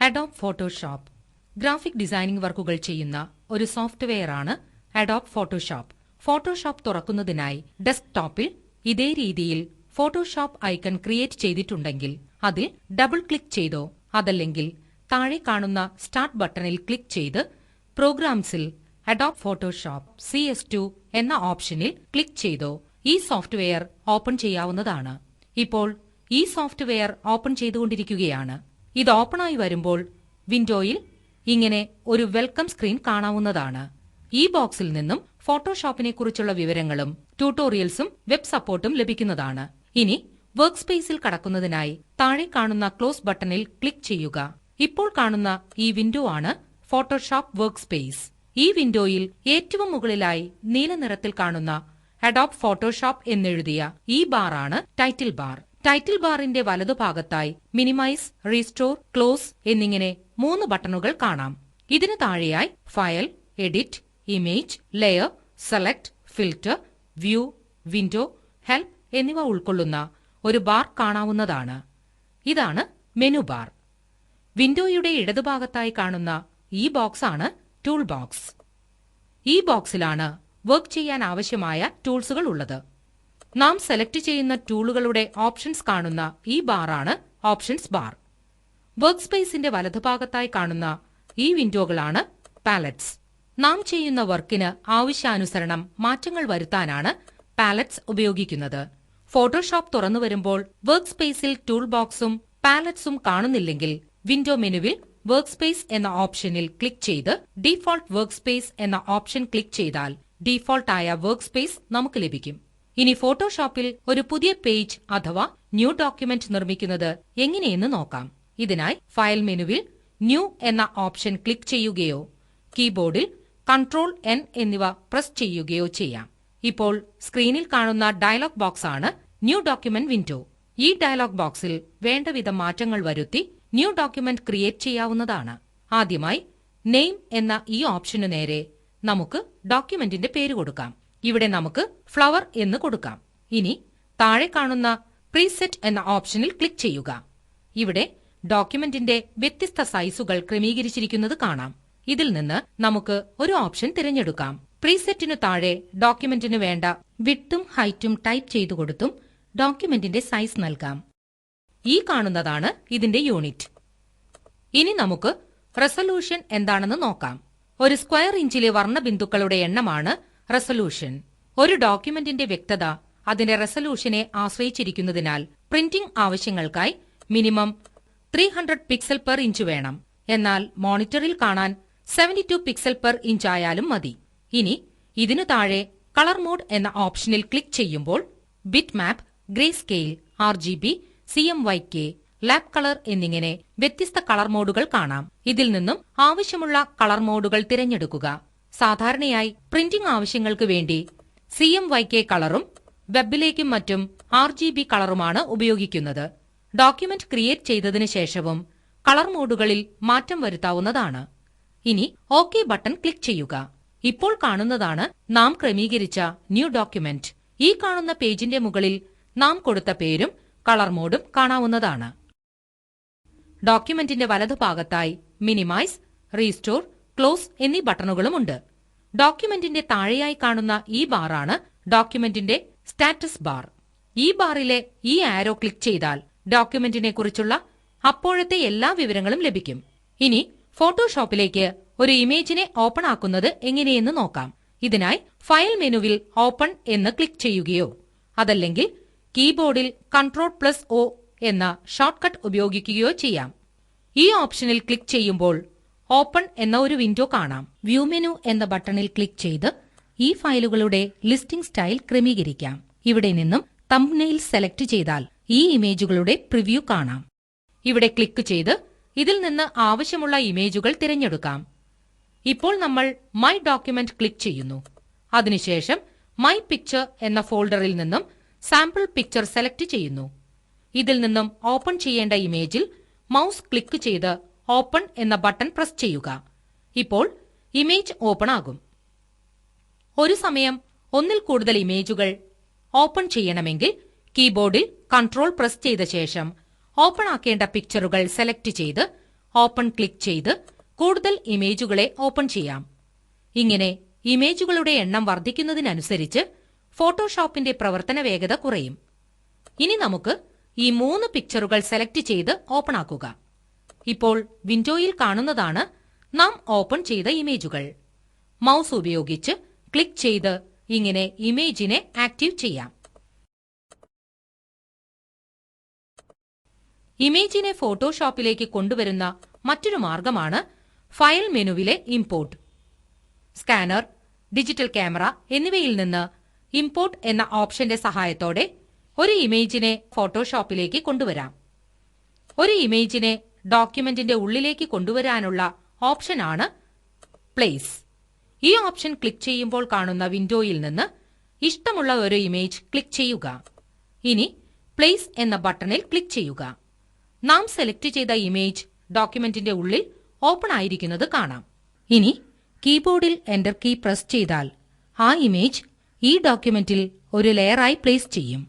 Adobe Photoshop graphic designing വർക്കുകൾ ചെയ്യുന്ന ഒരു സോഫ്റ്റ്വെയറാണ് അഡോബ് ഫോട്ടോഷോപ്പ്. ഫോട്ടോഷോപ്പ് തുറക്കുന്നതിനായി ഡെസ്ക്ടോപ്പിൽ ഇതേ രീതിയിൽ ഫോട്ടോഷോപ്പ് ഐക്കൺ ക്രിയേറ്റ് ചെയ്തിട്ടുണ്ടെങ്കിൽ അതിൽ ഡബിൾ ക്ലിക്ക് ചെയ്തോ അതല്ലെങ്കിൽ താഴെ കാണുന്ന സ്റ്റാർട്ട് ബട്ടണിൽ ക്ലിക്ക് ചെയ്ത് പ്രോഗ്രാംസിൽ അഡോബ് ഫോട്ടോഷോപ്പ് CS2 എന്ന ഓപ്ഷനിൽ ക്ലിക്ക് ചെയ്തോ ഈ സോഫ്റ്റ്വെയർ ഓപ്പൺ ചെയ്യാവുന്നതാണ്. ഇപ്പോൾ ഈ സോഫ്റ്റ്വെയർ ഓപ്പൺ ചെയ്തുകൊണ്ടിരിക്കുകയാണ്. ഇത് ഓപ്പണായി വരുമ്പോൾ വിൻഡോയിൽ ഇങ്ങനെ ഒരു വെൽക്കം സ്ക്രീൻ കാണാവുന്നതാണ്. ഈ ബോക്സിൽ നിന്നും ഫോട്ടോഷോപ്പിനെ കുറിച്ചുള്ള വിവരങ്ങളും ട്യൂട്ടോറിയൽസും വെബ് സപ്പോർട്ടും ലഭിക്കുന്നതാണ്. ഇനി വർക്ക് സ്പേസിൽ കടക്കുന്നതിനായി താഴെ കാണുന്ന ക്ലോസ് ബട്ടണിൽ ക്ലിക്ക് ചെയ്യുക. ഇപ്പോൾ കാണുന്ന ഈ വിൻഡോ ആണ് ഫോട്ടോഷോപ്പ് വർക്ക് സ്പേസ്. ഈ വിൻഡോയിൽ ഏറ്റവും മുകളിലായി നീല നിറത്തിൽ കാണുന്ന അഡോബ് ഫോട്ടോഷോപ്പ് എന്നെഴുതിയ ഈ ബാറാണ് ടൈറ്റിൽ ബാർ. ടൈറ്റിൽ ബാറിന്റെ വലതുഭാഗത്തായി മിനിമൈസ്, റീസ്റ്റോർ, ക്ലോസ് എന്നിങ്ങനെ 3 ബട്ടണുകൾ കാണാം. ഇതിനു താഴെയായി file, edit, image, layer, select, filter, view, window, help എന്നിവ ഉൾക്കൊള്ളുന്ന ഒരു ബാർ കാണാവുന്നതാണ്. ഇതാണ് മെനു ബാർ. വിൻഡോയുടെ ഇടതുഭാഗത്തായി കാണുന്ന ഈ ബോക്സ് ആണ് ടൂൾ ബോക്സ്. ഈ ബോക്സിലാണ് വർക്ക് ചെയ്യാൻ ആവശ്യമായ ടൂൾസുകൾ ഉള്ളത്. നാം സെലക്ട് ചെയ്യുന്ന ടൂളുകളുടെ ഓപ്ഷൻസ് കാണുന്ന ഈ ബാറാണ് ഓപ്ഷൻസ് ബാർ. വർക്ക് സ്പേസിന്റെ വലതുഭാഗത്തായി കാണുന്ന ഈ വിൻഡോകളാണ് പാലറ്റ്സ്. നാം ചെയ്യുന്ന വർക്കിന് ആവശ്യാനുസരണം മാറ്റങ്ങൾ വരുത്താനാണ് പാലറ്റ്സ് ഉപയോഗിക്കുന്നത്. ഫോട്ടോഷോപ്പ് തുറന്നു വരുമ്പോൾ വർക്ക് സ്പേസിൽ ടൂൾ ബോക്സും പാലറ്റ്സും കാണുന്നില്ലെങ്കിൽ വിൻഡോ മെനുവിൽ വർക്ക് സ്പേസ് എന്ന ഓപ്ഷനിൽ ക്ലിക്ക് ചെയ്ത് ഡീഫോൾട്ട് വർക്ക് സ്പേസ് എന്ന ഓപ്ഷൻ ക്ലിക്ക് ചെയ്താൽ ഡീഫോൾട്ട് ആയ വർക്ക് സ്പേസ് നമുക്ക് ലഭിക്കും. ഇനി ഫോട്ടോഷോപ്പിൽ ഒരു പുതിയ പേജ് അഥവാ ന്യൂ ഡോക്യുമെന്റ് നിർമ്മിക്കുന്നത് എങ്ങനെയെന്ന് നോക്കാം. ഇതിനായി ഫയൽ മെനുവിൽ ന്യൂ എന്ന ഓപ്ഷൻ ക്ലിക്ക് ചെയ്യുകയോ കീബോർഡിൽ Ctrl+N എന്നിവ പ്രസ് ചെയ്യുകയോ ചെയ്യാം. ഇപ്പോൾ സ്ക്രീനിൽ കാണുന്ന ഡയലോഗ് ബോക്സ് ആണ് ന്യൂ ഡോക്യുമെന്റ് വിൻഡോ. ഈ ഡയലോഗ് ബോക്സിൽ വേണ്ടവിധം മാറ്റങ്ങൾ വരുത്തി ന്യൂ ഡോക്യുമെന്റ് ക്രിയേറ്റ് ചെയ്യാവുന്നതാണ്. ആദ്യമായി നെയിം എന്ന ഈ ഓപ്ഷനു നേരെ നമുക്ക് ഡോക്യുമെന്റിന്റെ പേര് കൊടുക്കാം. ഇവിടെ നമുക്ക് ഫ്ലവർ എന്ന് കൊടുക്കാം. ഇനി താഴെ കാണുന്ന പ്രീസെറ്റ് എന്ന ഓപ്ഷനിൽ ക്ലിക്ക് ചെയ്യുക. ഇവിടെ ഡോക്യുമെന്റിന്റെ വ്യത്യസ്ത സൈസുകൾ ക്രമീകരിച്ചിരിക്കുന്നത് കാണാം. ഇതിൽ നിന്ന് നമുക്ക് ഒരു ഓപ്ഷൻ തിരഞ്ഞെടുക്കാം. പ്രീസെറ്റിനു താഴെ ഡോക്യുമെന്റിന് വേണ്ട വിഡ്ത്തും ഹൈറ്റും ടൈപ്പ് ചെയ്തു കൊടുത്തും ഡോക്യുമെന്റിന്റെ സൈസ് നൽകാം. ഈ കാണുന്നതാണ് ഇതിന്റെ യൂണിറ്റ്. ഇനി നമുക്ക് റെസൊല്യൂഷൻ എന്താണെന്ന് നോക്കാം. ഒരു സ്ക്വയർ ഇഞ്ചിലെ വർണ്ണബിന്ദുക്കളുടെ എണ്ണമാണ് റെസൊല്യൂഷൻ. ഒരു ഡോക്യുമെന്റിന്റെ വ്യക്തത അതിന്റെ റെസൊല്യൂഷനെ ആശ്രയിച്ചിരിക്കുന്നതിനാൽ പ്രിന്റിംഗ് ആവശ്യങ്ങൾക്കായി മിനിമം 300 പിക്സൽ പെർ ഇഞ്ച് വേണം. എന്നാൽ മോണിറ്ററിൽ കാണാൻ 72 പിക്സൽ പെർ ഇഞ്ച് ആയാലും മതി. ഇനി ഇതിനു താഴെ കളർ മോഡ് എന്ന ഓപ്ഷനിൽ ക്ലിക്ക് ചെയ്യുമ്പോൾ ബിറ്റ് മാപ്പ്, grey scale, RGB, CMYK, lab colour എന്നിങ്ങനെ വ്യത്യസ്ത കളർ മോഡുകൾ കാണാം. ഇതിൽ നിന്നും ആവശ്യമുള്ള കളർ മോഡുകൾ തിരഞ്ഞെടുക്കുക. സാധാരണയായി പ്രിന്റിംഗ് ആവശ്യങ്ങൾക്ക് വേണ്ടി CMYK കളറും വെബിലേക്കും മറ്റും RGB കളറുമാണ് ഉപയോഗിക്കുന്നത്. ഡോക്യുമെന്റ് ക്രിയേറ്റ് ചെയ്തതിനു ശേഷവും കളർ മോഡുകളിൽ മാറ്റം വരുത്താവുന്നതാണ്. ഇനി OK ബട്ടൺ ക്ലിക്ക് ചെയ്യുക. ഇപ്പോൾ കാണുന്നതാണ് നാം ക്രമീകരിച്ച ന്യൂ ഡോക്യുമെന്റ്. ഈ കാണുന്ന പേജിന്റെ മുകളിൽ നാം കൊടുത്ത പേരും കളർ മോഡും കാണാവുന്നതാണ്. ഡോക്യുമെന്റിന്റെ വലതുഭാഗത്തായി മിനിമൈസ്, റീസ്റ്റോർ, ക്ലോസ് എന്നീ ബട്ടണുകളുമുണ്ട്. ഡോക്യുമെന്റിന്റെ താഴെയായി കാണുന്ന ഈ ബാറാണ് ഡോക്യുമെന്റിന്റെ സ്റ്റാറ്റസ് ബാർ. ഈ ബാറിലെ ഈ ആരോ ക്ലിക്ക് ചെയ്താൽ ഡോക്യുമെന്റിനെ കുറിച്ചുള്ള അപ്പോഴത്തെ എല്ലാ വിവരങ്ങളും ലഭിക്കും. ഇനി ഫോട്ടോഷോപ്പിലേക്ക് ഒരു ഇമേജിനെ ഓപ്പൺ ആക്കുന്നത് എങ്ങനെയെന്ന് നോക്കാം. ഇതിനായി ഫയൽ മെനുവിൽ ഓപ്പൺ എന്ന് ക്ലിക്ക് ചെയ്യുകയോ അതല്ലെങ്കിൽ കീബോർഡിൽ Ctrl+O എന്ന ഷോർട്ട്കട്ട് ഉപയോഗിക്കുകയോ ചെയ്യാം. ഈ ഓപ്ഷനിൽ ക്ലിക്ക് ചെയ്യുമ്പോൾ ഓപ്പൺ എന്ന ഒരു വിൻഡോ കാണാം. വ്യൂ മെനു എന്ന ബട്ടണിൽ ക്ലിക്ക് ചെയ്ത് ഈ ഫയലുകളുടെ ലിസ്റ്റിംഗ് സ്റ്റൈൽ ക്രമീകരിക്കാം. ഇവിടെ നിന്നും തംബ്നെയിൽ സെലക്ട് ചെയ്താൽ ഈ ഇമേജുകളുടെ പ്രിവ്യൂ കാണാം. ഇവിടെ ക്ലിക്ക് ചെയ്ത് ഇതിൽ നിന്ന് ആവശ്യമുള്ള ഇമേജുകൾ തിരഞ്ഞെടുക്കാം. ഇപ്പോൾ നമ്മൾ മൈ ഡോക്യുമെന്റ് ക്ലിക്ക് ചെയ്യുന്നു. അതിനുശേഷം മൈ പിക്ചർ എന്ന ഫോൾഡറിൽ നിന്നും സാമ്പിൾ പിക്ചർ സെലക്ട് ചെയ്യുന്നു. ഇതിൽ നിന്നും ഓപ്പൺ ചെയ്യേണ്ട ഇമേജിൽ മൗസ് ക്ലിക്ക് ചെയ്ത് ഓപ്പൺ എന്ന ബട്ടൺ പ്രസ് ചെയ്യുക. ഇപ്പോൾ ഇമേജ് ഓപ്പൺ ആകും. ഒരു സമയം ഒന്നിൽ കൂടുതൽ ഇമേജുകൾ ഓപ്പൺ ചെയ്യണമെങ്കിൽ കീബോർഡിൽ Ctrl പ്രസ് ചെയ്ത ശേഷം ഓപ്പൺ ആക്കേണ്ട പിക്ചറുകൾ സെലക്ട് ചെയ്ത് ഓപ്പൺ ക്ലിക്ക് ചെയ്ത് കൂടുതൽ ഇമേജുകളെ ഓപ്പൺ ചെയ്യാം. ഇങ്ങനെ ഇമേജുകളുടെ എണ്ണം വർദ്ധിക്കുന്നതിനനുസരിച്ച് ഫോട്ടോഷോപ്പിന്റെ പ്രവർത്തന വേഗത കുറയും. ഇനി നമുക്ക് ഈ 3 പിക്ചറുകൾ സെലക്ട് ചെയ്ത് ഓപ്പൺ ആക്കുക. ഇപ്പോൾ വിൻഡോയിൽ കാണുന്നതാണ് നാം ഓപ്പൺ ചെയ്ത ഇമേജുകൾ. മൗസ് ഉപയോഗിച്ച് ക്ലിക്ക് ചെയ്ത് ഇങ്ങനെ ഇമേജിനെ ആക്റ്റീവ് ചെയ്യാം. ഇമേജിനെ ഫോട്ടോഷോപ്പിലേക്ക് കൊണ്ടുവരുന്ന മറ്റൊരു മാർഗമാണ് ഫയൽ മെനുവിലെ ഇമ്പോർട്ട്. സ്കാനർ, ഡിജിറ്റൽ ക്യാമറ എന്നിവയിൽ നിന്ന് ഇമ്പോർട്ട് എന്ന ഓപ്ഷന്റെ സഹായത്തോടെ ഒരു ഇമേജിനെ ഫോട്ടോഷോപ്പിലേക്ക് കൊണ്ടുവരാം. ഒരു ഇമേജിനെ ഡോക്യുമെന്റിന്റെ ഉള്ളിലേക്ക് കൊണ്ടുവരാനുള്ള ഓപ്ഷനാണ് പ്ലേസ്. ഈ ഓപ്ഷൻ ക്ലിക്ക് ചെയ്യുമ്പോൾ കാണുന്ന വിൻഡോയിൽ നിന്ന് ഇഷ്ടമുള്ള ഒരു ഇമേജ് ക്ലിക്ക് ചെയ്യുക. ഇനി പ്ലേസ് എന്ന ബട്ടണിൽ ക്ലിക്ക് ചെയ്യുക. നാം സെലക്ട് ചെയ്ത ഇമേജ് ഡോക്യുമെന്റിന്റെ ഉള്ളിൽ ഓപ്പൺ ആയിരിക്കുന്നത് കാണാം. ഇനി കീബോർഡിൽ എന്റർ കീ പ്രസ് ചെയ്താൽ ആ ഇമേജ് ഈ ഡോക്യുമെന്റിൽ ഒരു ലെയറായി പ്ലേസ് ചെയ്യും.